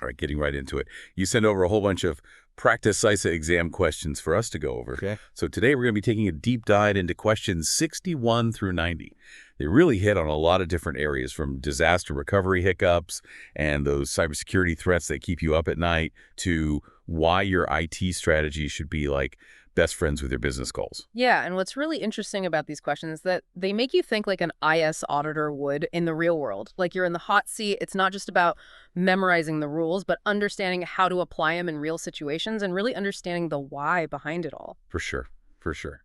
All right, getting right into it. You send over a whole bunch of practice CISA exam questions for us to go over. Okay. So today we're going to be taking a deep dive into questions 61 through 90. They really hit on a lot of different areas, from disaster recovery hiccups and those cybersecurity threats that keep you up at night to why your IT strategy should be like best friends with your business goals. Yeah, and what's really interesting about these questions is that they make you think like an IS auditor would in the real world. Like you're in the hot seat. It's not just about memorizing the rules, but understanding how to apply them in real situations and really understanding the why behind it all. For sure, for sure.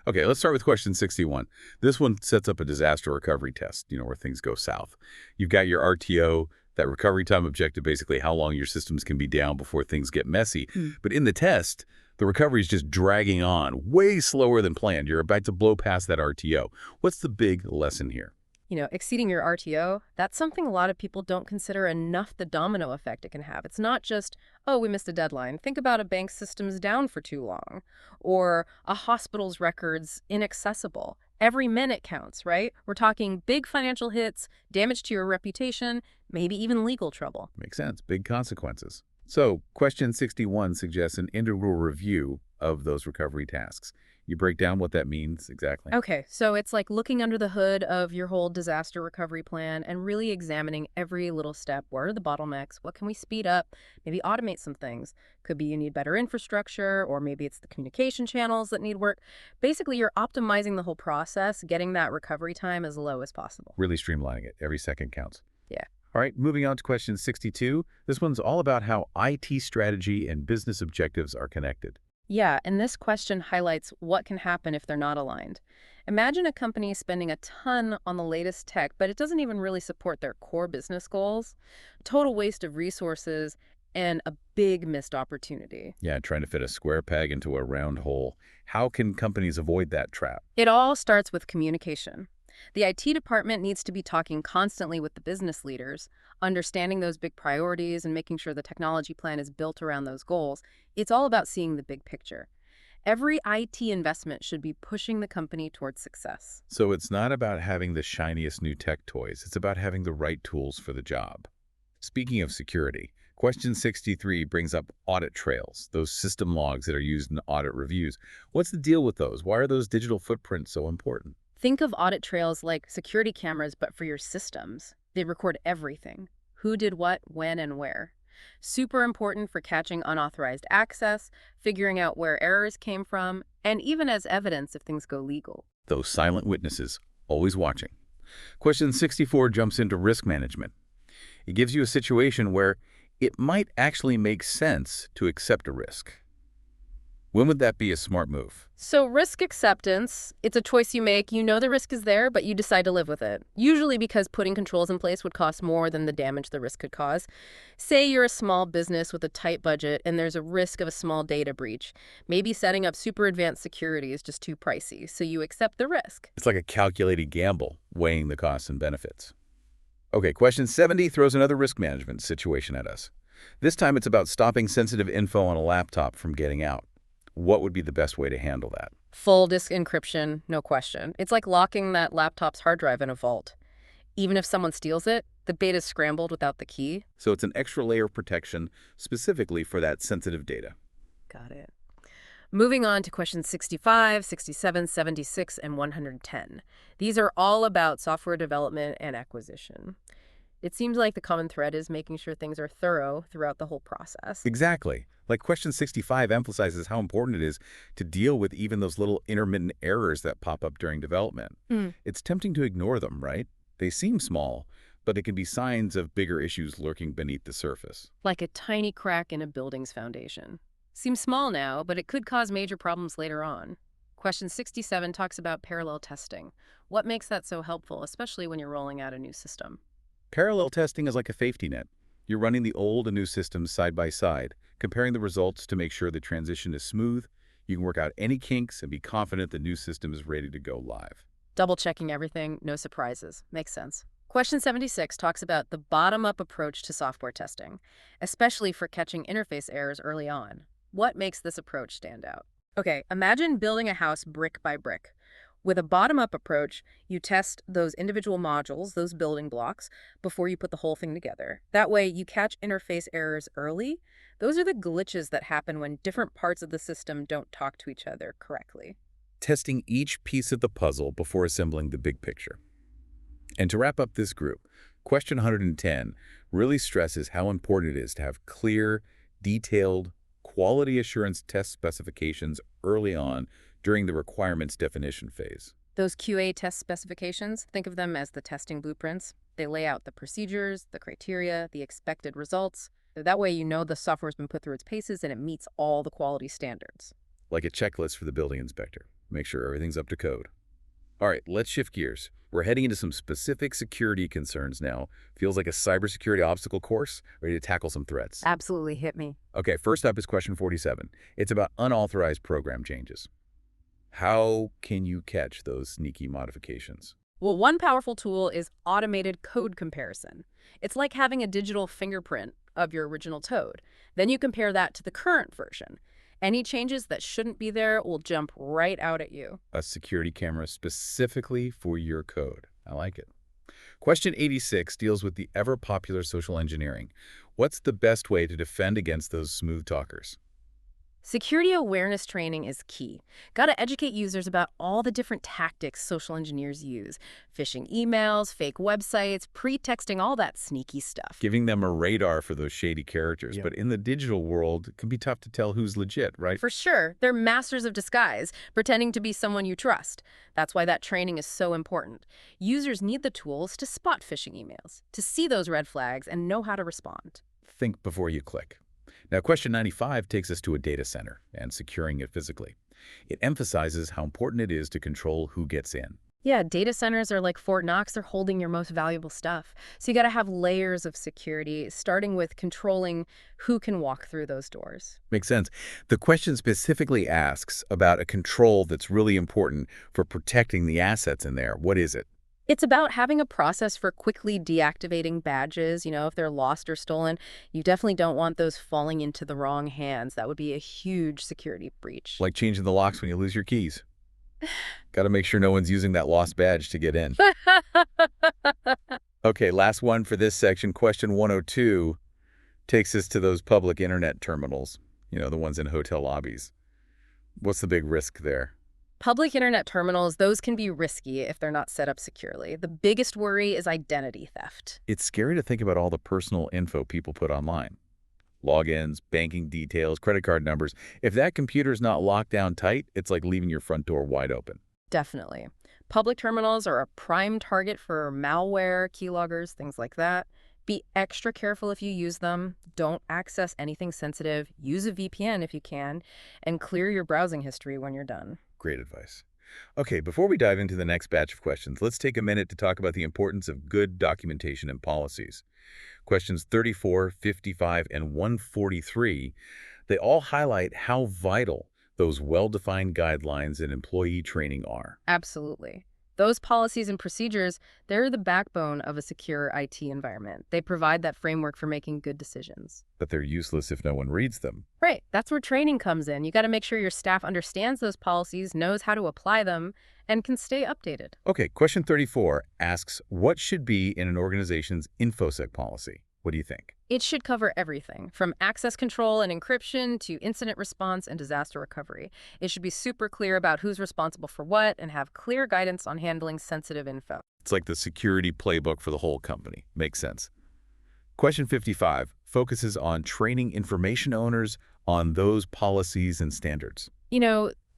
Okay, let's start with question 61. This one sets up a disaster recovery test, where things go south. You've got your RTO, that recovery time objective, basically how long your systems can be down before things get messy. But in the test, the recovery is just dragging on, way slower than planned. You're about to blow past that RTO. What's the big lesson here? Exceeding your RTO, that's something a lot of people don't consider enough the domino effect it can have. It's not just, oh, we missed a deadline. Think about a bank's systems down for too long, or a hospital's records inaccessible. Every minute counts, right? We're talking big financial hits, damage to your reputation, maybe even legal trouble. Makes sense. Big consequences. So, question 61 suggests an integral review of those recovery tasks. You break down what that means exactly. Okay, so it's like looking under the hood of your whole disaster recovery plan and really examining every little step. Where are the bottlenecks? What can we speed up? Maybe automate some things. Could be you need better infrastructure, or maybe it's the communication channels that need work. Basically, you're optimizing the whole process, getting that recovery time as low as possible. Really streamlining it. Every second counts. Yeah. All right, moving on to question 62. This one's all about how IT strategy and business objectives are connected. Yeah, and this question highlights what can happen if they're not aligned. Imagine a company spending a ton on the latest tech, but it doesn't even really support their core business goals. Total waste of resources and a big missed opportunity. Yeah, trying to fit a square peg into a round hole. How can companies avoid that trap? It all starts with communication. The IT department needs to be talking constantly with the business leaders, understanding those big priorities and making sure the technology plan is built around those goals. It's all about seeing the big picture. Every IT investment should be pushing the company towards success. So it's not about having the shiniest new tech toys. It's about having the right tools for the job. Speaking of security, question 63 brings up audit trails, those system logs that are used in audit reviews. What's the deal with those? Why are those digital footprints so important? Think of audit trails like security cameras, but for your systems. They record everything. Who did what, when, and where. Super important for catching unauthorized access, figuring out where errors came from, and even as evidence if things go legal. Those silent witnesses, always watching. Question 64 jumps into risk management. It gives you a situation where it might actually make sense to accept a risk. When would that be a smart move? So risk acceptance, it's a choice you make. You know the risk is there, but you decide to live with it. Usually because putting controls in place would cost more than the damage the risk could cause. Say you're a small business with a tight budget and there's a risk of a small data breach. Maybe setting up super advanced security is just too pricey, so you accept the risk. It's like a calculated gamble, weighing the costs and benefits. Okay, question 70 throws another risk management situation at us. This time it's about stopping sensitive info on a laptop from getting out. What would be the best way to handle that? Full disk encryption, no question. It's like locking that laptop's hard drive in a vault. Even if someone steals it, the data's scrambled without the key. So it's an extra layer of protection specifically for that sensitive data. Got it. Moving on to questions 65, 67, 76, and 110. These are all about software development and acquisition. It seems like the common thread is making sure things are thorough throughout the whole process. Exactly. Like question 65 emphasizes how important it is to deal with even those little intermittent errors that pop up during development. It's tempting to ignore them, right? They seem small, but it can be signs of bigger issues lurking beneath the surface. Like a tiny crack in a building's foundation. Seems small now, but it could cause major problems later on. Question 67 talks about parallel testing. What makes that so helpful, especially when you're rolling out a new system? Parallel testing is like a safety net. You're running the old and new systems side by side, comparing the results to make sure the transition is smooth. You can work out any kinks and be confident the new system is ready to go live. Double-checking everything, no surprises. Makes sense. Question 76 talks about the bottom-up approach to software testing, especially for catching interface errors early on. What makes this approach stand out? Okay, imagine building a house brick by brick. With a bottom-up approach, you test those individual modules, those building blocks, before you put the whole thing together. That way, you catch interface errors early. Those are the glitches that happen when different parts of the system don't talk to each other correctly. Testing each piece of the puzzle before assembling the big picture. And to wrap up this group, question 110 really stresses how important it is to have clear, detailed, quality assurance test specifications early on during the requirements definition phase. Those QA test specifications, think of them as the testing blueprints. They lay out the procedures, the criteria, the expected results. That way you know the software's been put through its paces and it meets all the quality standards. Like a checklist for the building inspector. Make sure everything's up to code. All right, let's shift gears. We're heading into some specific security concerns now. Feels like a cybersecurity obstacle course, ready to tackle some threats. Absolutely, hit me. Okay, first up is question 47. It's about unauthorized program changes. How can you catch those sneaky modifications? Well, one powerful tool is automated code comparison. It's like having a digital fingerprint of your original code. Then you compare that to the current version. Any changes that shouldn't be there will jump right out at you. A security camera specifically for your code. I like it. Question 86 deals with the ever-popular social engineering. What's the best way to defend against those smooth talkers? Security awareness training is key. Got to educate users about all the different tactics social engineers use. Phishing emails, fake websites, pretexting, all that sneaky stuff. Giving them a radar for those shady characters. Yep. But in the digital world, it can be tough to tell who's legit, right? For sure. They're masters of disguise, pretending to be someone you trust. That's why that training is so important. Users need the tools to spot phishing emails, to see those red flags and know how to respond. Think before you click. Now, question 95 takes us to a data center and securing it physically. It emphasizes how important it is to control who gets in. Yeah, data centers are like Fort Knox. They're holding your most valuable stuff. So you got to have layers of security, starting with controlling who can walk through those doors. Makes sense. The question specifically asks about a control that's really important for protecting the assets in there. What is it? It's about having a process for quickly deactivating badges, if they're lost or stolen. You definitely don't want those falling into the wrong hands. That would be a huge security breach. Like changing the locks when you lose your keys. Got to make sure no one's using that lost badge to get in. Okay, last one for this section. Question 102 takes us to those public internet terminals, the ones in hotel lobbies. What's the big risk there? Public internet terminals, those can be risky if they're not set up securely. The biggest worry is identity theft. It's scary to think about all the personal info people put online. Logins, banking details, credit card numbers. If that computer's not locked down tight, it's like leaving your front door wide open. Definitely. Public terminals are a prime target for malware, keyloggers, things like that. Be extra careful if you use them. Don't access anything sensitive. Use a VPN if you can, and clear your browsing history when you're done. Great advice. Okay, before we dive into the next batch of questions, let's take a minute to talk about the importance of good documentation and policies. Questions 34, 55, and 143, they all highlight how vital those well-defined guidelines and employee training are. Absolutely. Those policies and procedures, they're the backbone of a secure IT environment. They provide that framework for making good decisions. But they're useless if no one reads them. Right. That's where training comes in. You got to make sure your staff understands those policies, knows how to apply them, and can stay updated. Okay, question 34 asks, what should be in an organization's InfoSec policy? What do you think? It should cover everything, from access control and encryption to incident response and disaster recovery. It should be super clear about who's responsible for what and have clear guidance on handling sensitive info. It's like the security playbook for the whole company. Makes sense. Question 55 focuses on training information owners on those policies and standards.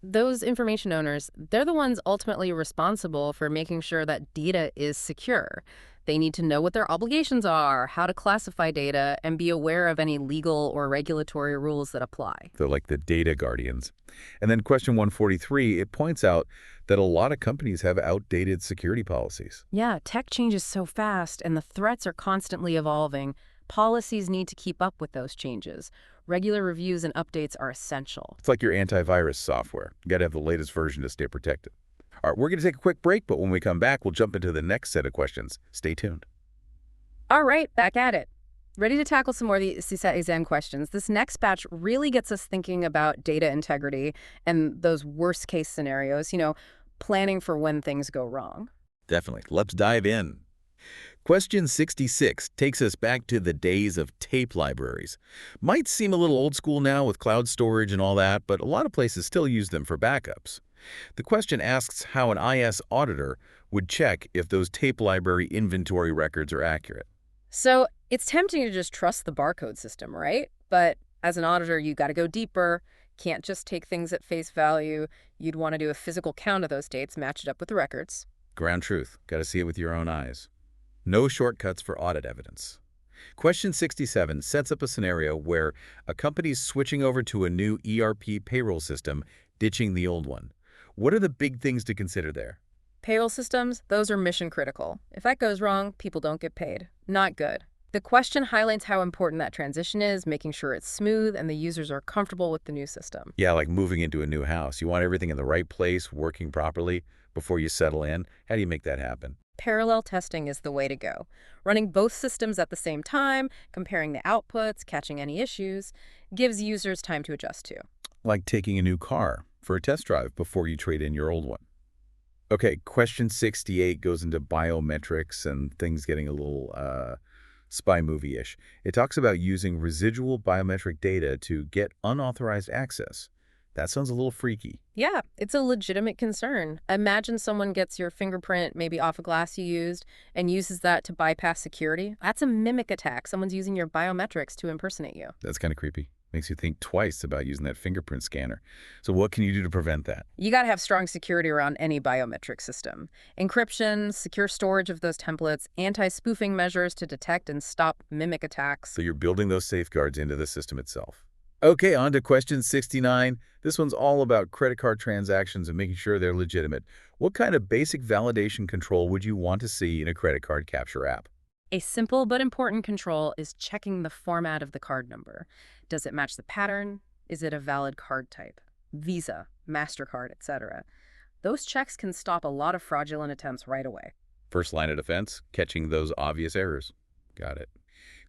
Those information owners, they're the ones ultimately responsible for making sure that data is secure. They need to know what their obligations are, how to classify data, and be aware of any legal or regulatory rules that apply. They're like the data guardians. And then question 143, it points out that a lot of companies have outdated security policies. Yeah, tech changes so fast, and the threats are constantly evolving. Policies need to keep up with those changes. Regular reviews and updates are essential. It's like your antivirus software. You got to have the latest version to stay protected. All right, we're going to take a quick break, but when we come back, we'll jump into the next set of questions. Stay tuned. All right, back at it. Ready to tackle some more of the CISA exam questions. This next batch really gets us thinking about data integrity and those worst-case scenarios. planning for when things go wrong. Definitely. Let's dive in. Question 66 takes us back to the days of tape libraries. Might seem a little old school now with cloud storage and all that, but a lot of places still use them for backups. The question asks how an IS auditor would check if those tape library inventory records are accurate. So it's tempting to just trust the barcode system, right? But as an auditor, you got to go deeper. Can't just take things at face value. You'd want to do a physical count of those tapes, match it up with the records. Ground truth. Got to see it with your own eyes. No shortcuts for audit evidence. Question 67 sets up a scenario where a company's switching over to a new ERP payroll system, ditching the old one. What are the big things to consider there? Payroll systems, those are mission critical. If that goes wrong, people don't get paid. Not good. The question highlights how important that transition is, making sure it's smooth and the users are comfortable with the new system. Yeah, like moving into a new house. You want everything in the right place, working properly before you settle in. How do you make that happen? Parallel testing is the way to go. Running both systems at the same time, comparing the outputs, catching any issues, gives users time to adjust to. Like taking a new car for a test drive before you trade in your old one. Okay, question 68 goes into biometrics and things getting a little spy movie-ish. It talks about using residual biometric data to get unauthorized access. That sounds a little freaky. Yeah, it's a legitimate concern. Imagine someone gets your fingerprint, maybe off a glass you used, and uses that to bypass security. That's a mimic attack. Someone's using your biometrics to impersonate you. That's kind of creepy. Makes you think twice about using that fingerprint scanner. So what can you do to prevent that? You got to have strong security around any biometric system. Encryption, secure storage of those templates, anti-spoofing measures to detect and stop mimic attacks. So you're building those safeguards into the system itself. Okay, on to question 69. This one's all about credit card transactions and making sure they're legitimate. What kind of basic validation control would you want to see in a credit card capture app? A simple but important control is checking the format of the card number. Does it match the pattern? Is it a valid card type? Visa, MasterCard, etc. Those checks can stop a lot of fraudulent attempts right away. First line of defense, catching those obvious errors. Got it.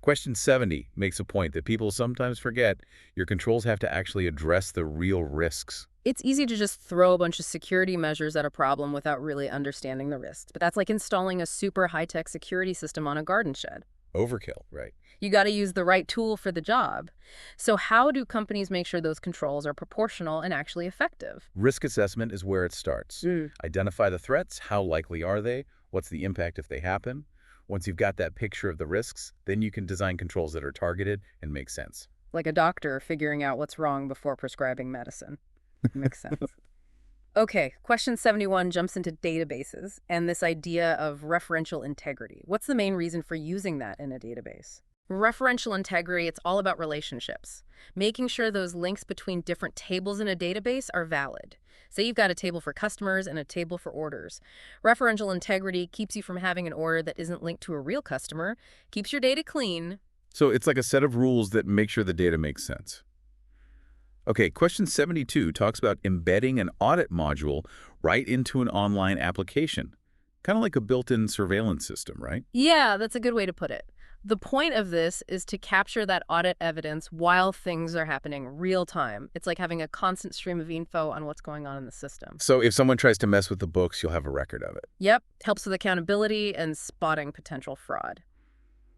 Question 70 makes a point that people sometimes forget. Your controls have to actually address the real risks. It's easy to just throw a bunch of security measures at a problem without really understanding the risks. But that's like installing a super high-tech security system on a garden shed. Overkill, right? You got to use the right tool for the job. So how do companies make sure those controls are proportional and actually effective? Risk assessment is where it starts. Identify the threats. How likely are they? What's the impact if they happen? Once you've got that picture of the risks, then you can design controls that are targeted and make sense. Like a doctor figuring out what's wrong before prescribing medicine. Makes sense. Okay, question 71 jumps into databases and this idea of referential integrity. What's the main reason for using that in a database? Referential integrity, it's all about relationships. Making sure those links between different tables in a database are valid. Say you've got a table for customers and a table for orders. Referential integrity keeps you from having an order that isn't linked to a real customer, keeps your data clean. So it's like a set of rules that make sure the data makes sense. Okay, question 72 talks about embedding an audit module right into an online application. Kind of like a built-in surveillance system, right? Yeah, that's a good way to put it. The point of this is to capture that audit evidence while things are happening real time. It's like having a constant stream of info on what's going on in the system. So if someone tries to mess with the books, you'll have a record of it. Yep, helps with accountability and spotting potential fraud.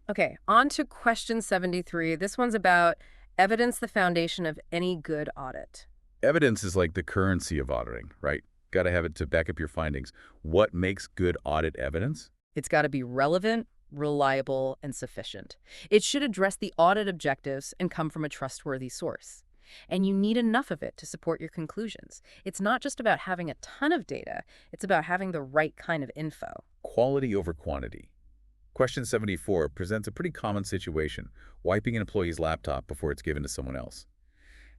Okay, on to question 73. This one's about evidence the foundation of any good audit. Evidence is like the currency of auditing, right? Got to have it to back up your findings. What makes good audit evidence? It's got to be relevant, reliable, and sufficient. It should address the audit objectives and come from a trustworthy source. And you need enough of it to support your conclusions. It's not just about having a ton of data, it's about having the right kind of info. Quality over quantity. Question 74 presents a pretty common situation, wiping an employee's laptop before it's given to someone else.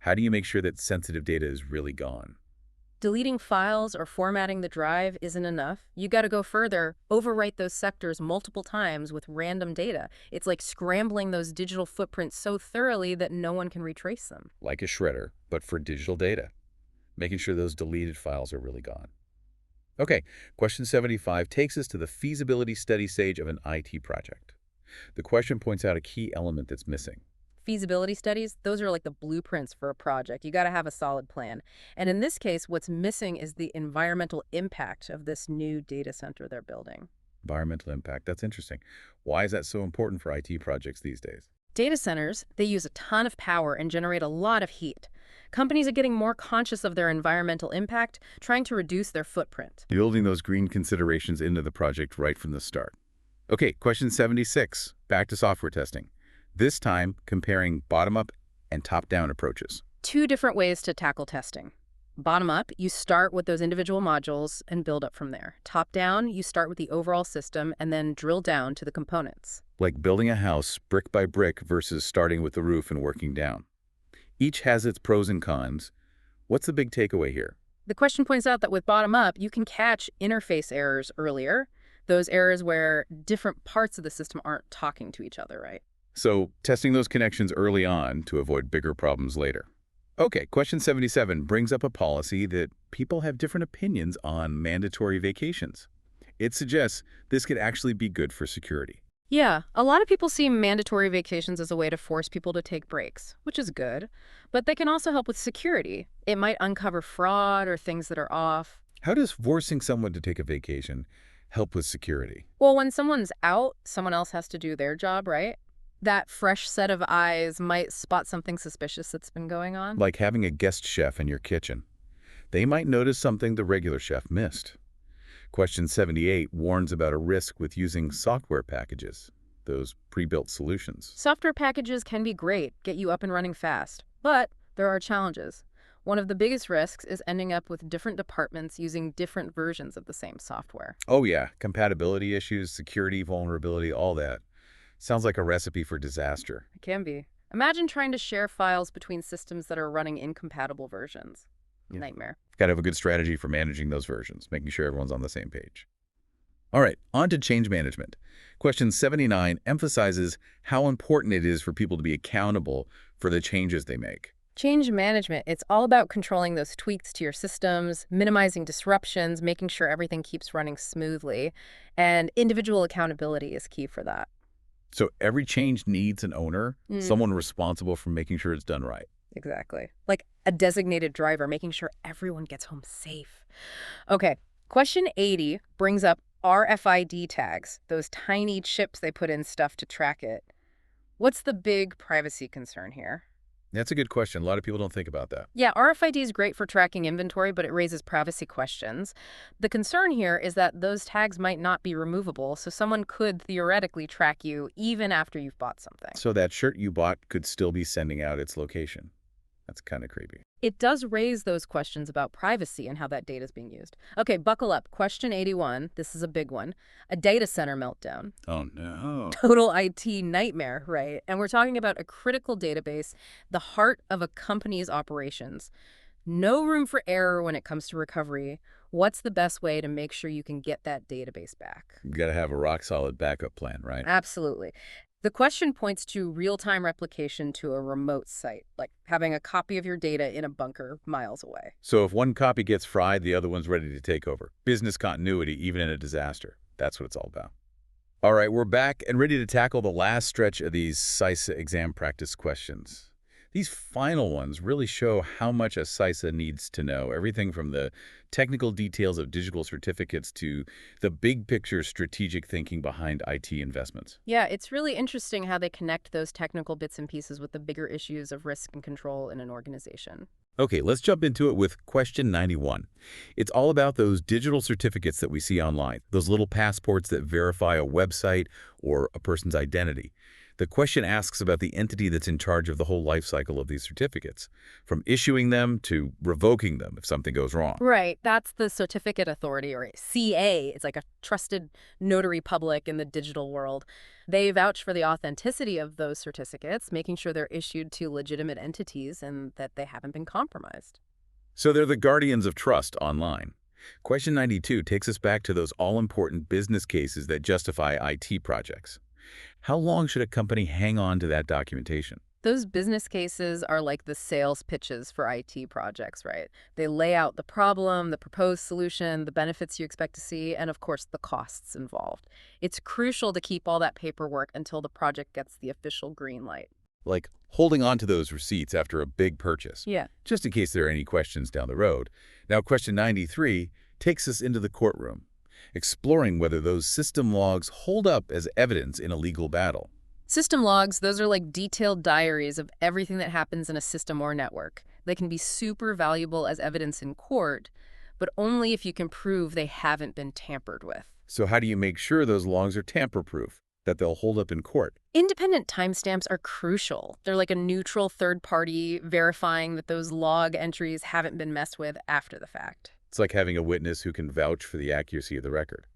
How do you make sure that sensitive data is really gone? Deleting files or formatting the drive isn't enough. You got to go further, overwrite those sectors multiple times with random data. It's like scrambling those digital footprints so thoroughly that no one can retrace them. Like a shredder, but for digital data. Making sure those deleted files are really gone. Okay, question 75 takes us to the feasibility study stage of an IT project. The question points out a key element that's missing: feasibility studies, those are like the blueprints for a project. You got to have a solid plan. And in this case, what's missing is the environmental impact of this new data center they're building. Environmental impact. That's interesting. Why is that so important for IT projects these days? Data centers, they use a ton of power and generate a lot of heat. Companies are getting more conscious of their environmental impact, trying to reduce their footprint. Building those green considerations into the project right from the start. Okay, question 76. Back to software testing. This time, comparing bottom-up and top-down approaches. Two different ways to tackle testing. Bottom up, you start with those individual modules and build up from there. Top down, you start with the overall system and then drill down to the components. Like building a house brick by brick versus starting with the roof and working down. Each has its pros and cons. What's the big takeaway here? The question points out that with bottom up, you can catch interface errors earlier, those errors where different parts of the system aren't talking to each other, right? So, testing those connections early on to avoid bigger problems later. Okay, question 77 brings up a policy that people have different opinions on: mandatory vacations. It suggests this could actually be good for security. Yeah, a lot of people see mandatory vacations as a way to force people to take breaks, which is good, but they can also help with security. It might uncover fraud or things that are off. How does forcing someone to take a vacation help with security? Well, when someone's out, someone else has to do their job, right? That fresh set of eyes might spot something suspicious that's been going on. Like having a guest chef in your kitchen. They might notice something the regular chef missed. Question 78 warns about a risk with using software packages, those pre-built solutions. Software packages can be great, get you up and running fast, but there are challenges. One of the biggest risks is ending up with different departments using different versions of the same software. Oh yeah, compatibility issues, security, vulnerability, all that. Sounds like a recipe for disaster. It can be. Imagine trying to share files between systems that are running incompatible versions. Yeah. Nightmare. Got to have a good strategy for managing those versions, making sure everyone's on the same page. All right, on to change management. Question 79 emphasizes how important it is for people to be accountable for the changes they make. Change management, it's all about controlling those tweaks to your systems, minimizing disruptions, making sure everything keeps running smoothly, and individual accountability is key for that. So every change needs an owner, someone responsible for making sure it's done right. Exactly. Like a designated driver, making sure everyone gets home safe. Okay, question 80 brings up RFID tags, those tiny chips they put in stuff to track it. What's the big privacy concern here? That's a good question. A lot of people don't think about that. Yeah, RFID is great for tracking inventory, but it raises privacy questions. The concern here is that those tags might not be removable, so someone could theoretically track you even after you've bought something. So that shirt you bought could still be sending out its location. That's kind of creepy. It does raise those questions about privacy and how that data is being used. Okay, buckle up. Question 81. This is a big one. A data center meltdown. Oh, no. Total IT nightmare, right? And we're talking about a critical database, the heart of a company's operations. No room for error when it comes to recovery. What's the best way to make sure you can get that database back? You got to have a rock-solid backup plan, right? Absolutely. The question points to real-time replication to a remote site, like having a copy of your data in a bunker miles away. So if one copy gets fried, the other one's ready to take over. Business continuity, even in a disaster. That's what it's all about. All right, we're back and ready to tackle the last stretch of these CISA exam practice questions. These final ones really show how much a CISA needs to know, everything from the technical details of digital certificates to the big picture strategic thinking behind IT investments. Yeah, it's really interesting how they connect those technical bits and pieces with the bigger issues of risk and control in an organization. Okay, let's jump into it with question 91. It's all about those digital certificates that we see online, those little passports that verify a website or a person's identity. The question asks about the entity that's in charge of the whole life cycle of these certificates, from issuing them to revoking them if something goes wrong. Right, that's the certificate authority, or CA. It's like a trusted notary public in the digital world. They vouch for the authenticity of those certificates, making sure they're issued to legitimate entities and that they haven't been compromised. So they're the guardians of trust online. Question 92 takes us back to those all-important business cases that justify IT projects. How long should a company hang on to that documentation? Those business cases are like the sales pitches for IT projects, right? They lay out the problem, the proposed solution, the benefits you expect to see, and of course the costs involved. It's crucial to keep all that paperwork until the project gets the official green light. Like holding on to those receipts after a big purchase, Yeah. just in case there are any questions down the road. Now, question 93 takes us into the courtroom, exploring whether those system logs hold up as evidence in a legal battle. System logs, those are like detailed diaries of everything that happens in a system or network. They can be super valuable as evidence in court, but only if you can prove they haven't been tampered with. So how do you make sure those logs are tamper-proof, that they'll hold up in court? Independent timestamps are crucial. They're like a neutral third party verifying that those log entries haven't been messed with after the fact. It's like having a witness who can vouch for the accuracy of the record.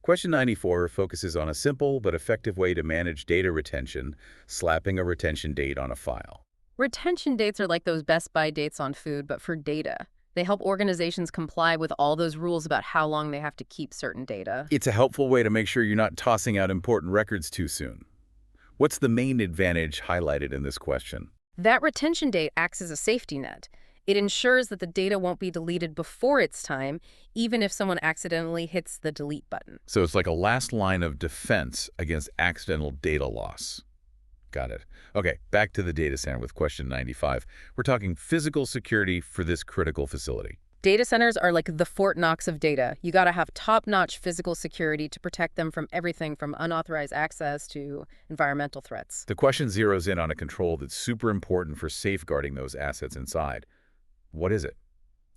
Question 94 focuses on a simple but effective way to manage data retention, slapping a retention date on a file. Retention dates are like those Best Buy dates on food, but for data. They help organizations comply with all those rules about how long they have to keep certain data. It's a helpful way to make sure you're not tossing out important records too soon. What's the main advantage highlighted in this question? That retention date acts as a safety net. It ensures that the data won't be deleted before its time, even if someone accidentally hits the delete button. So it's like a last line of defense against accidental data loss. Got it. Okay, back to the data center with question 95. We're talking physical security for this critical facility. Data centers are like the Fort Knox of data. You gotta have top-notch physical security to protect them from everything from unauthorized access to environmental threats. The question zeroes in on a control that's super important for safeguarding those assets inside. What is it?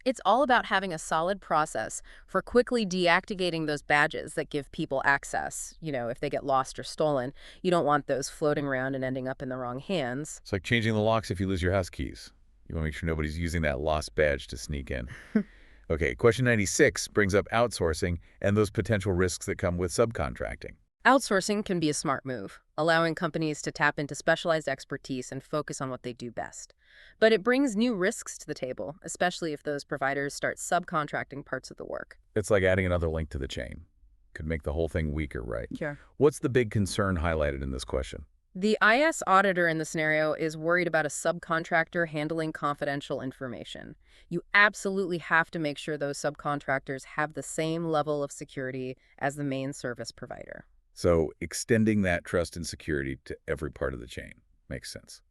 It's all about having a solid process for quickly deactivating those badges that give people access. You know, if they get lost or stolen, you don't want those floating around and ending up in the wrong hands. It's like changing the locks if you lose your house keys. You want to make sure nobody's using that lost badge to sneak in. Okay, question 96 brings up outsourcing and those potential risks that come with subcontracting. Outsourcing can be a smart move, allowing companies to tap into specialized expertise and focus on what they do best. But it brings new risks to the table, especially if those providers start subcontracting parts of the work. It's like adding another link to the chain. Could make the whole thing weaker, right? Sure. What's the big concern highlighted in this question? The IS auditor in the scenario is worried about a subcontractor handling confidential information. You absolutely have to make sure those subcontractors have the same level of security as the main service provider. So extending that trust and security to every part of the chain makes sense.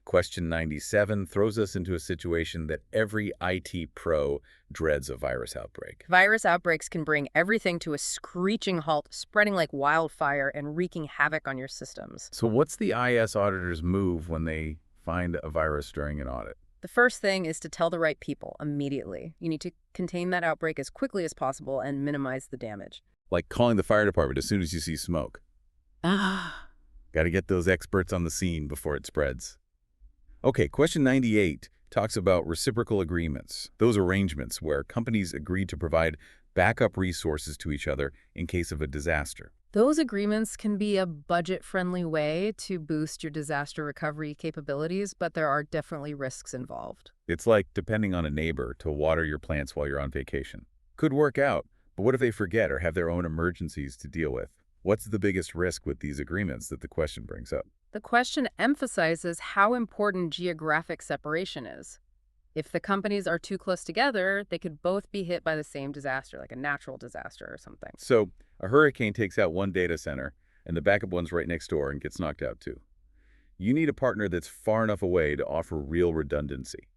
Question 97 throws us into a situation that every IT pro dreads: a virus outbreak. Virus outbreaks can bring everything to a screeching halt, spreading like wildfire and wreaking havoc on your systems. So what's the IS auditor's move when they find a virus during an audit? The first thing is to tell the right people immediately. You need to contain that outbreak as quickly as possible and minimize the damage. Like calling the fire department as soon as you see smoke. Got to get those experts on the scene before it spreads. Okay, question 98 talks about reciprocal agreements, those arrangements where companies agree to provide backup resources to each other in case of a disaster. Those agreements can be a budget-friendly way to boost your disaster recovery capabilities, but there are definitely risks involved. It's like depending on a neighbor to water your plants while you're on vacation. Could work out, but what if they forget or have their own emergencies to deal with? What's the biggest risk with these agreements that the question brings up? The question emphasizes how important geographic separation is. If the companies are too close together, they could both be hit by the same disaster, like a natural disaster or something. So a hurricane takes out one data center, and the backup one's right next door and gets knocked out too. You need a partner that's far enough away to offer real redundancy.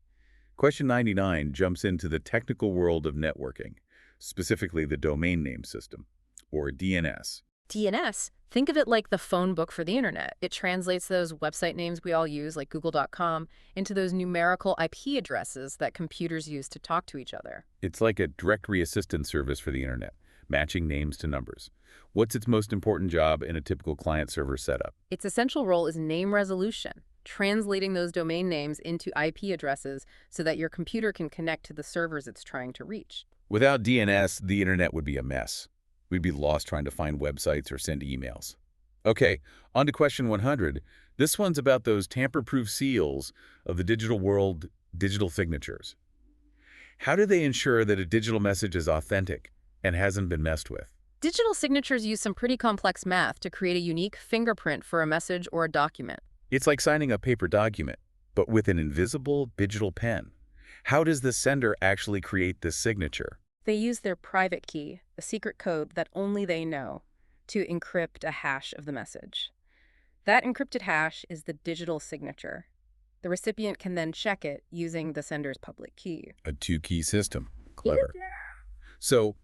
Question 99 jumps into the technical world of networking, specifically the domain name system, or DNS. DNS, think of it like the phone book for the internet. It translates those website names we all use, like google.com, into those numerical IP addresses that computers use to talk to each other. It's like a directory assistance service for the internet, matching names to numbers. What's its most important job in a typical client-server setup? Its essential role is name resolution, translating those domain names into IP addresses so that your computer can connect to the servers it's trying to reach. Without DNS, the internet would be a mess. We'd be lost trying to find websites or send emails. Okay, on to question 100. This one's about those tamper-proof seals of the digital world, digital signatures. How do they ensure that a digital message is authentic and hasn't been messed with? Digital signatures use some pretty complex math to create a unique fingerprint for a message or a document. It's like signing a paper document, but with an invisible digital pen. How does the sender actually create this signature? They use their private key, a secret code that only they know, to encrypt a hash of the message. That encrypted hash is the digital signature. The recipient can then check it using the sender's public key. A two-key system. Clever. So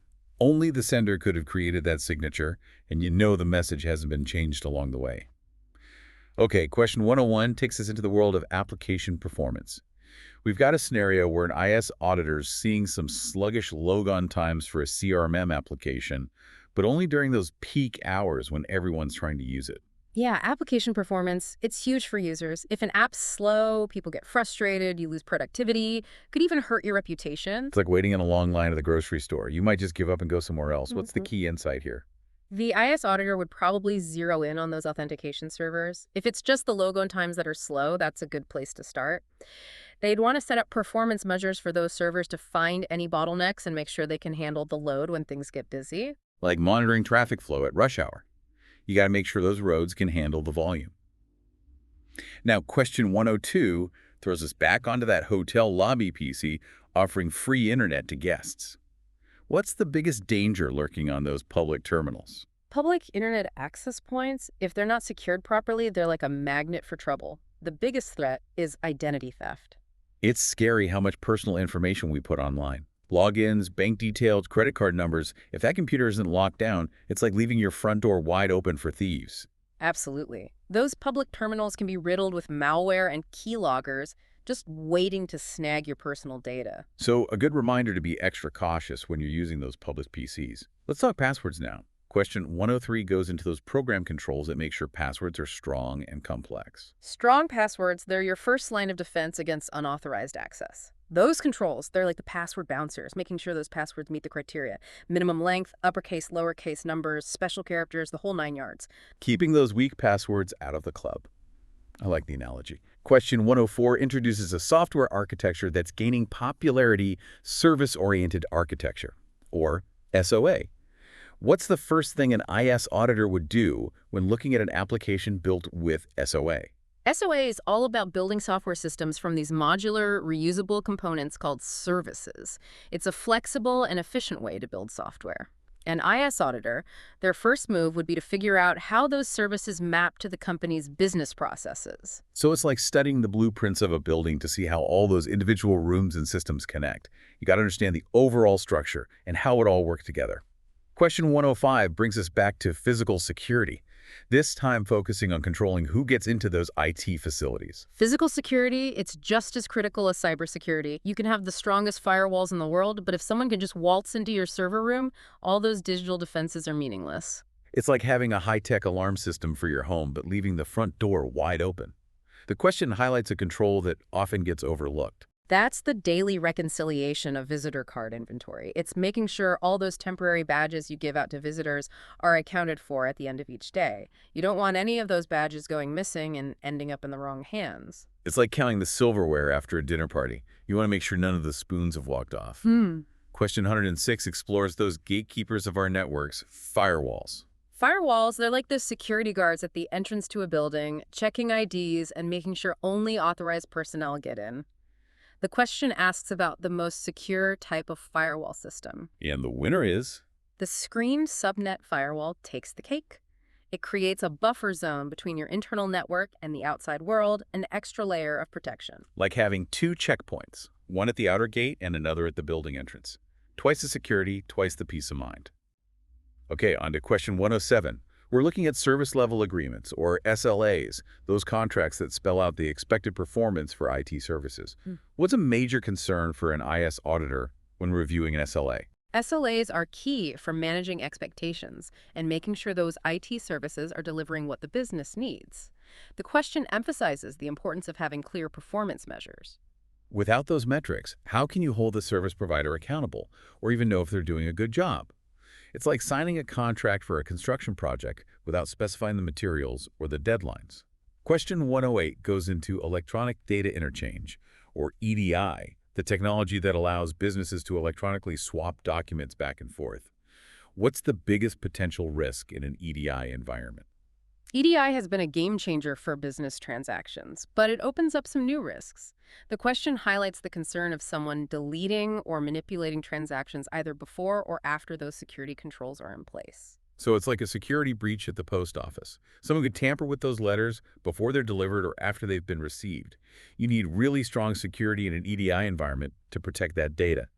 only the sender could have created that signature, and you know the message hasn't been changed along the way. Okay, question 101 takes us into the world of application performance. We've got a scenario where an IS auditor's seeing some sluggish logon times for a CRM application, but only during those peak hours when everyone's trying to use it. Yeah, application performance, it's huge for users. If an app's slow, people get frustrated, you lose productivity, could even hurt your reputation. It's like waiting in a long line at the grocery store. You might just give up and go somewhere else. What's the key insight here? The IS auditor would probably zero in on those authentication servers. If it's just the logon times that are slow, that's a good place to start. They'd want to set up performance measures for those servers to find any bottlenecks and make sure they can handle the load when things get busy. Like monitoring traffic flow at rush hour. You got to make sure those roads can handle the volume. Now, question 102 throws us back onto that hotel lobby PC offering free internet to guests. What's the biggest danger lurking on those public terminals? Public internet access points, if they're not secured properly, they're like a magnet for trouble. The biggest threat is identity theft. It's scary how much personal information we put online. Logins, bank details, credit card numbers. If that computer isn't locked down, it's like leaving your front door wide open for thieves. Absolutely. Those public terminals can be riddled with malware and keyloggers just waiting to snag your personal data. So a good reminder to be extra cautious when you're using those public PCs. Let's talk passwords now. Question 103 goes into those program controls that make sure passwords are strong and complex. Strong passwords, they're your first line of defense against unauthorized access. Those controls, they're like the password bouncers, making sure those passwords meet the criteria. Minimum length, uppercase, lowercase numbers, special characters, the whole 9 yards. Keeping those weak passwords out of the club. I like the analogy. Question 104 introduces a software architecture that's gaining popularity, service-oriented architecture, or SOA. What's the first thing an IS auditor would do when looking at an application built with SOA? SOA is all about building software systems from these modular, reusable components called services. It's a flexible and efficient way to build software. An IS auditor, their first move would be to figure out how those services map to the company's business processes. So it's like studying the blueprints of a building to see how all those individual rooms and systems connect. You got to understand the overall structure and how it all works together. Question 105 brings us back to physical security, this time focusing on controlling who gets into those IT facilities. Physical security, it's just as critical as cybersecurity. You can have the strongest firewalls in the world, but if someone can just waltz into your server room, all those digital defenses are meaningless. It's like having a high-tech alarm system for your home, but leaving the front door wide open. The question highlights a control that often gets overlooked. That's the daily reconciliation of visitor card inventory. It's making sure all those temporary badges you give out to visitors are accounted for at the end of each day. You don't want any of those badges going missing and ending up in the wrong hands. It's like counting the silverware after a dinner party. You want to make sure none of the spoons have walked off. Question 106 explores those gatekeepers of our networks, firewalls. Firewalls, they're like those security guards at the entrance to a building, checking IDs and making sure only authorized personnel get in. The question asks about the most secure type of firewall system. And the winner is... The screened subnet firewall takes the cake. It creates a buffer zone between your internal network and the outside world, an extra layer of protection. Like having two checkpoints, one at the outer gate and another at the building entrance. Twice the security, twice the peace of mind. Okay, on to question 107. We're looking at service level agreements, or SLAs, those contracts that spell out the expected performance for IT services. What's a major concern for an IS auditor when reviewing an SLA? SLAs are key for managing expectations and making sure those IT services are delivering what the business needs. The question emphasizes the importance of having clear performance measures. Without those metrics, how can you hold the service provider accountable, or even know if they're doing a good job? It's like signing a contract for a construction project without specifying the materials or the deadlines. Question 108 goes into electronic data interchange, or EDI, the technology that allows businesses to electronically swap documents back and forth. What's the biggest potential risk in an EDI environment? EDI has been a game changer for business transactions, but it opens up some new risks. The question highlights the concern of someone deleting or manipulating transactions either before or after those security controls are in place. So it's like a security breach at the post office. Someone could tamper with those letters before they're delivered or after they've been received. You need really strong security in an EDI environment to protect that data.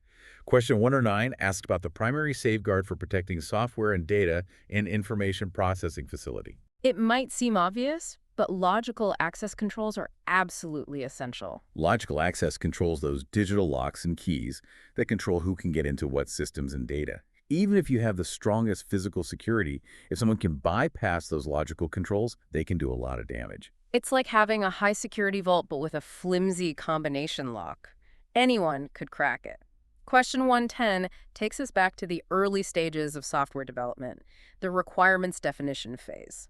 Question 109 asked about the primary safeguard for protecting software and data in information processing facility. It might seem obvious, but logical access controls are absolutely essential. Logical access controls those digital locks and keys that control who can get into what systems and data. Even if you have the strongest physical security, if someone can bypass those logical controls, they can do a lot of damage. It's like having a high-security vault but with a flimsy combination lock. Anyone could crack it. Question 110 takes us back to the early stages of software development, the requirements definition phase.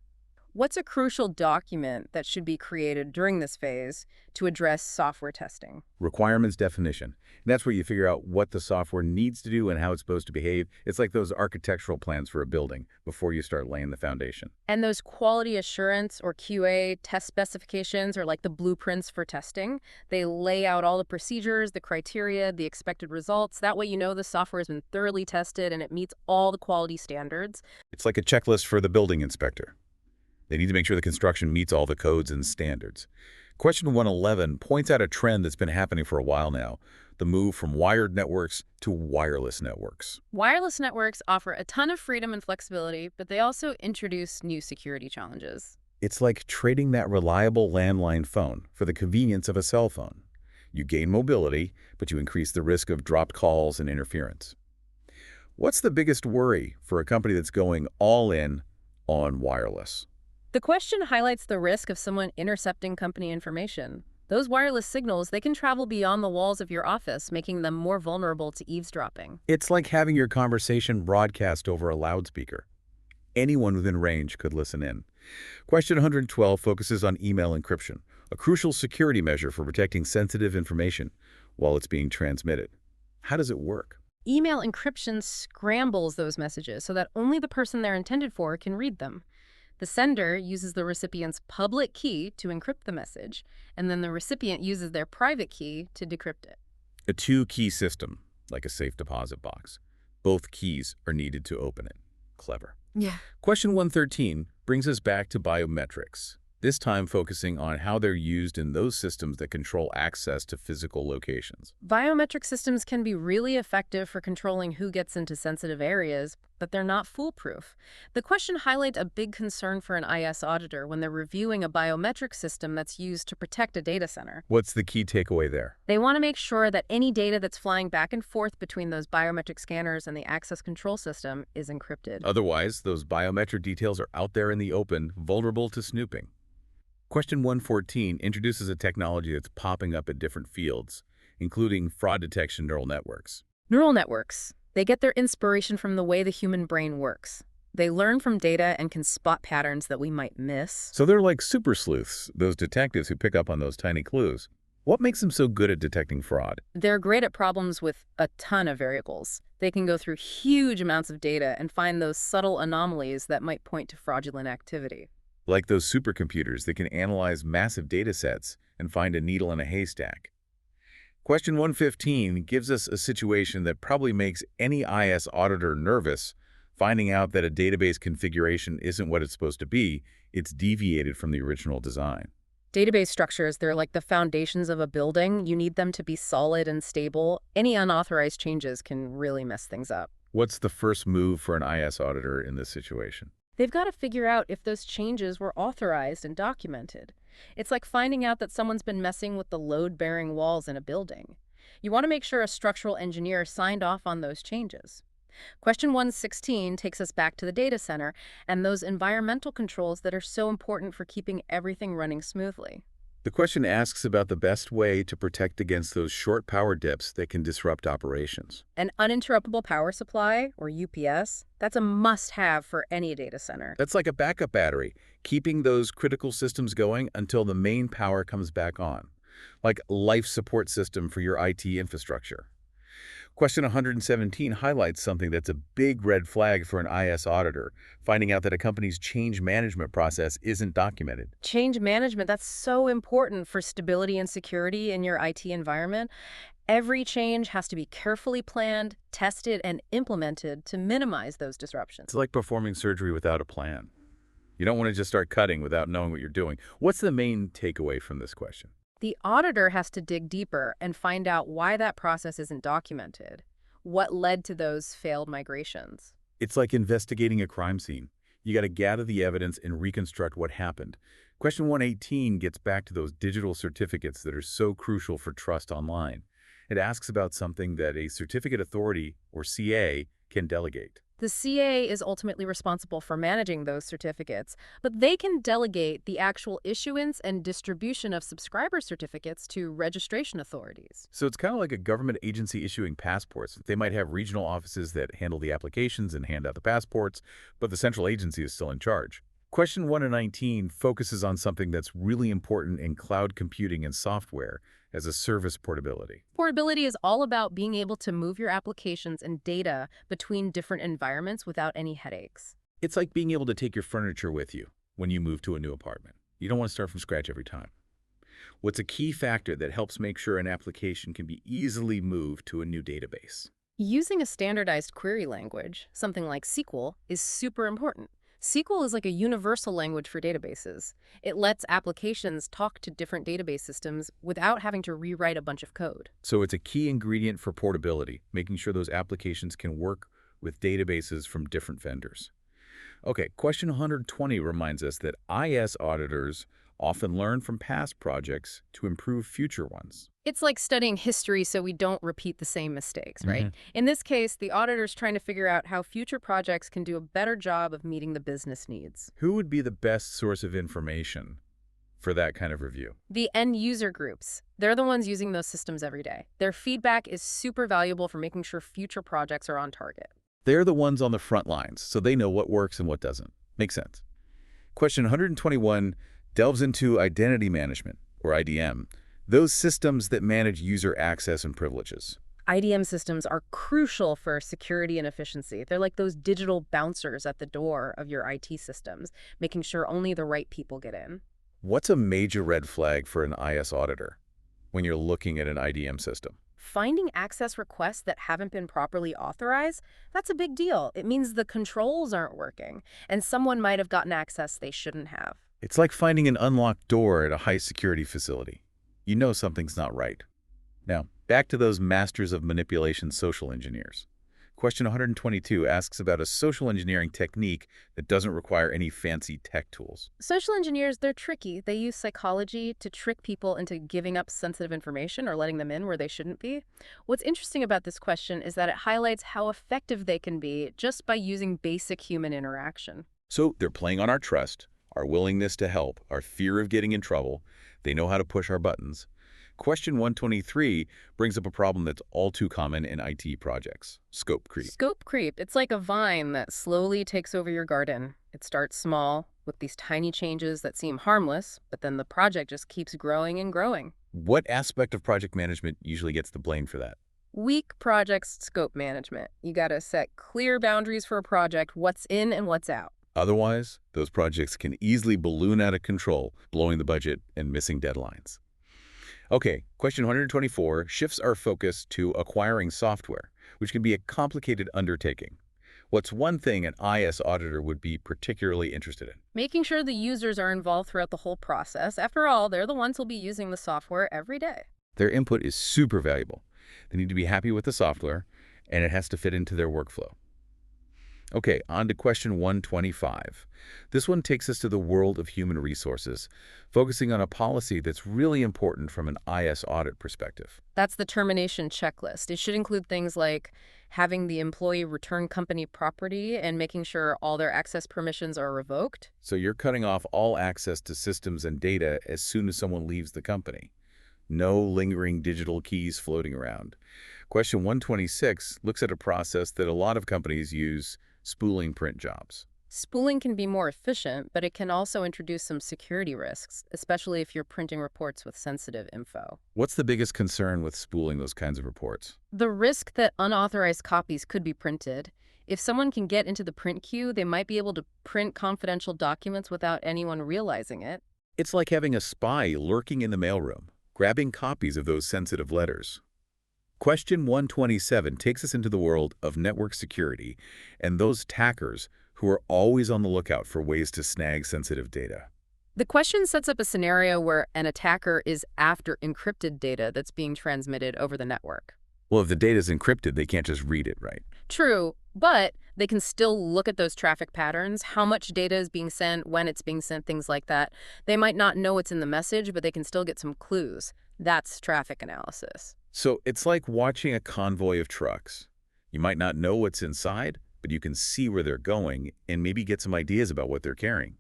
What's a crucial document that should be created during this phase to address software testing? Requirements definition. And that's where you figure out what the software needs to do and how it's supposed to behave. It's like those architectural plans for a building before you start laying the foundation. And those quality assurance or QA test specifications are like the blueprints for testing. They lay out all the procedures, the criteria, the expected results. That way you know the software has been thoroughly tested and it meets all the quality standards. It's like a checklist for the building inspector. They need to make sure the construction meets all the codes and standards. Question 111 points out a trend that's been happening for a while now, the move from wired networks to wireless networks. Wireless networks offer a ton of freedom and flexibility, but they also introduce new security challenges. It's like trading that reliable landline phone for the convenience of a cell phone. You gain mobility, but you increase the risk of dropped calls and interference. What's the biggest worry for a company that's going all in on wireless? The question highlights the risk of someone intercepting company information. Those wireless signals, they can travel beyond the walls of your office, making them more vulnerable to eavesdropping. It's like having your conversation broadcast over a loudspeaker. Anyone within range could listen in. Question 112 focuses on email encryption, a crucial security measure for protecting sensitive information while it's being transmitted. How does it work? Email encryption scrambles those messages so that only the person they're intended for can read them. The sender uses the recipient's public key to encrypt the message, and then the recipient uses their private key to decrypt it. A two-key system, like a safe deposit box. Both keys are needed to open it. Clever. Yeah. Question 113 brings us back to biometrics, this time focusing on how they're used in those systems that control access to physical locations. Biometric systems can be really effective for controlling who gets into sensitive areas, but they're not foolproof. The question highlights a big concern for an IS auditor when they're reviewing a biometric system that's used to protect a data center. What's the key takeaway there? They want to make sure that any data that's flying back and forth between those biometric scanners and the access control system is encrypted. Otherwise, those biometric details are out there in the open, vulnerable to snooping. Question 114 introduces a technology that's popping up at different fields, including fraud detection neural networks. Neural networks. They get their inspiration from the way the human brain works. They learn from data and can spot patterns that we might miss. So they're like super sleuths, those detectives who pick up on those tiny clues. What makes them so good at detecting fraud? They're great at problems with a ton of variables. They can go through huge amounts of data and find those subtle anomalies that might point to fraudulent activity. Like those supercomputers that can analyze massive data sets and find a needle in a haystack. Question 115 gives us a situation that probably makes any IS auditor nervous, finding out that a database configuration isn't what it's supposed to be, it's deviated from the original design. Database structures, they're like the foundations of a building. You need them to be solid and stable. Any unauthorized changes can really mess things up. What's the first move for an IS auditor in this situation? They've got to figure out if those changes were authorized and documented. It's like finding out that someone's been messing with the load-bearing walls in a building. You want to make sure a structural engineer signed off on those changes. Question 116 takes us back to the data center and those environmental controls that are so important for keeping everything running smoothly. The question asks about the best way to protect against those short power dips that can disrupt operations. An uninterruptible power supply, or UPS, that's a must-have for any data center. That's like a backup battery, keeping those critical systems going until the main power comes back on, like a life support system for your IT infrastructure. Question 117 highlights something that's a big red flag for an IS auditor, finding out that a company's change management process isn't documented. Change management, that's so important for stability and security in your IT environment. Every change has to be carefully planned, tested, and implemented to minimize those disruptions. It's like performing surgery without a plan. You don't want to just start cutting without knowing what you're doing. What's the main takeaway from this question? The auditor has to dig deeper and find out why that process isn't documented, what led to those failed migrations. It's like investigating a crime scene. You got to gather the evidence and reconstruct what happened. Question 118 gets back to those digital certificates that are so crucial for trust online. It asks about something that a certificate authority, or CA, can delegate. The CA is ultimately responsible for managing those certificates, but they can delegate the actual issuance and distribution of subscriber certificates to registration authorities. So it's kind of like a government agency issuing passports. They might have regional offices that handle the applications and hand out the passports, but the central agency is still in charge. Question 119 focuses on something that's really important in cloud computing and software as a service portability. Portability is all about being able to move your applications and data between different environments without any headaches. It's like being able to take your furniture with you when you move to a new apartment. You don't want to start from scratch every time. What's a key factor that helps make sure an application can be easily moved to a new database? Using a standardized query language, something like SQL, is super important. SQL is like a universal language for databases. It lets applications talk to different database systems without having to rewrite a bunch of code. So it's a key ingredient for portability, making sure those applications can work with databases from different vendors. Okay, question 120 reminds us that IS auditors often learn from past projects to improve future ones. It's like studying history so we don't repeat the same mistakes, right? In this case, the auditor's trying to figure out how future projects can do a better job of meeting the business needs. Who would be the best source of information for that kind of review? The end user groups. They're the ones using those systems every day. Their feedback is super valuable for making sure future projects are on target. They're the ones on the front lines, so they know what works and what doesn't. Makes sense. Question 121 delves into identity management, or IDM, those systems that manage user access and privileges. IDM systems are crucial for security and efficiency. They're like those digital bouncers at the door of your IT systems, making sure only the right people get in. What's a major red flag for an IS auditor when you're looking at an IDM system? Finding access requests that haven't been properly authorized, that's a big deal. It means the controls aren't working, and someone might have gotten access they shouldn't have. It's like finding an unlocked door at a high-security facility. You know something's not right. Now, back to those masters of manipulation social engineers. Question 122 asks about a social engineering technique that doesn't require any fancy tech tools. Social engineers, they're tricky. They use psychology to trick people into giving up sensitive information or letting them in where they shouldn't be. What's interesting about this question is that it highlights how effective they can be just by using basic human interaction. So they're playing on our trust, our willingness to help, our fear of getting in trouble. They know how to push our buttons. Question 123 brings up a problem that's all too common in IT projects: scope creep. Scope creep, it's like a vine that slowly takes over your garden. It starts small with these tiny changes that seem harmless, but then the project just keeps growing and growing. What aspect of project management usually gets the blame for that? Weak projects scope management. You gotta set clear boundaries for a project, what's in and what's out. Otherwise, those projects can easily balloon out of control, blowing the budget and missing deadlines. Okay, question 124 shifts our focus to acquiring software, which can be a complicated undertaking. What's one thing an IS auditor would be particularly interested in? Making sure the users are involved throughout the whole process. After all, they're the ones who'll be using the software every day. Their input is super valuable. They need to be happy with the software, and it has to fit into their workflow. Okay, on to question 125. This one takes us to the world of human resources, focusing on a policy that's really important from an IS audit perspective. That's the termination checklist. It should include things like having the employee return company property and making sure all their access permissions are revoked. So you're cutting off all access to systems and data as soon as someone leaves the company. No lingering digital keys floating around. Question 126 looks at a process that a lot of companies use: spooling print jobs. Spooling can be more efficient, but it can also introduce some security risks, especially if you're printing reports with sensitive info. What's the biggest concern with spooling those kinds of reports? The risk that unauthorized copies could be printed. If someone can get into the print queue, they might be able to print confidential documents without anyone realizing it. It's like having a spy lurking in the mailroom, grabbing copies of those sensitive letters. Question 127 takes us into the world of network security and those attackers who are always on the lookout for ways to snag sensitive data. The question sets up a scenario where an attacker is after encrypted data that's being transmitted over the network. Well, if the data is encrypted, they can't just read it, right? True, but they can still look at those traffic patterns, how much data is being sent, when it's being sent, things like that. They might not know what's in the message, but they can still get some clues. That's traffic analysis. So it's like watching a convoy of trucks. You might not know what's inside, but you can see where they're going and maybe get some ideas about what they're carrying.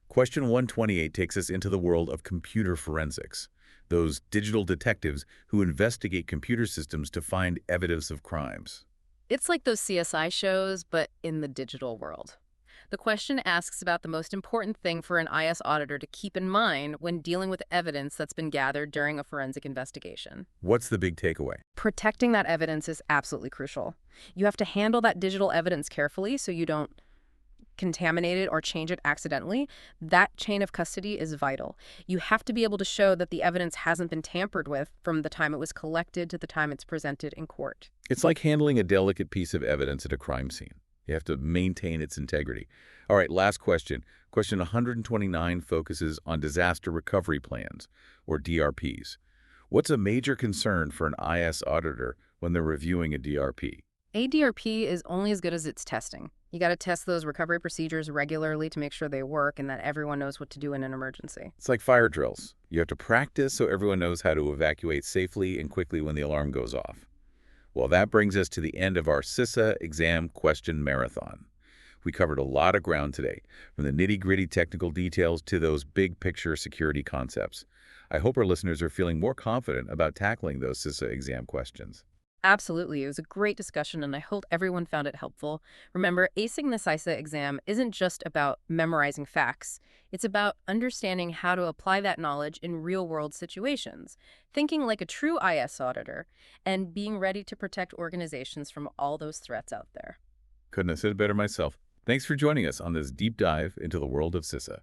Question 128 takes us into the world of computer forensics, those digital detectives who investigate computer systems to find evidence of crimes. It's like those CSI shows, but in the digital world. The question asks about the most important thing for an IS auditor to keep in mind when dealing with evidence that's been gathered during a forensic investigation. What's the big takeaway? Protecting that evidence is absolutely crucial. You have to handle that digital evidence carefully so you don't contaminate it or change it accidentally. That chain of custody is vital. You have to be able to show that the evidence hasn't been tampered with from the time it was collected to the time it's presented in court. It's like handling a delicate piece of evidence at a crime scene. You have to maintain its integrity. All right, last question. Question 129 focuses on disaster recovery plans, or DRPs. What's a major concern for an IS auditor when they're reviewing a DRP? A DRP is only as good as its testing. You got to test those recovery procedures regularly to make sure they work and that everyone knows what to do in an emergency. It's like fire drills. You have to practice so everyone knows how to evacuate safely and quickly when the alarm goes off. Well, that brings us to the end of our CISA exam question marathon. We covered a lot of ground today, from the nitty-gritty technical details to those big-picture security concepts. I hope our listeners are feeling more confident about tackling those CISA exam questions. Absolutely. It was a great discussion, and I hope everyone found it helpful. Remember, acing the CISA exam isn't just about memorizing facts. It's about understanding how to apply that knowledge in real-world situations, thinking like a true IS auditor, and being ready to protect organizations from all those threats out there. Couldn't have said it better myself. Thanks for joining us on this deep dive into the world of CISA.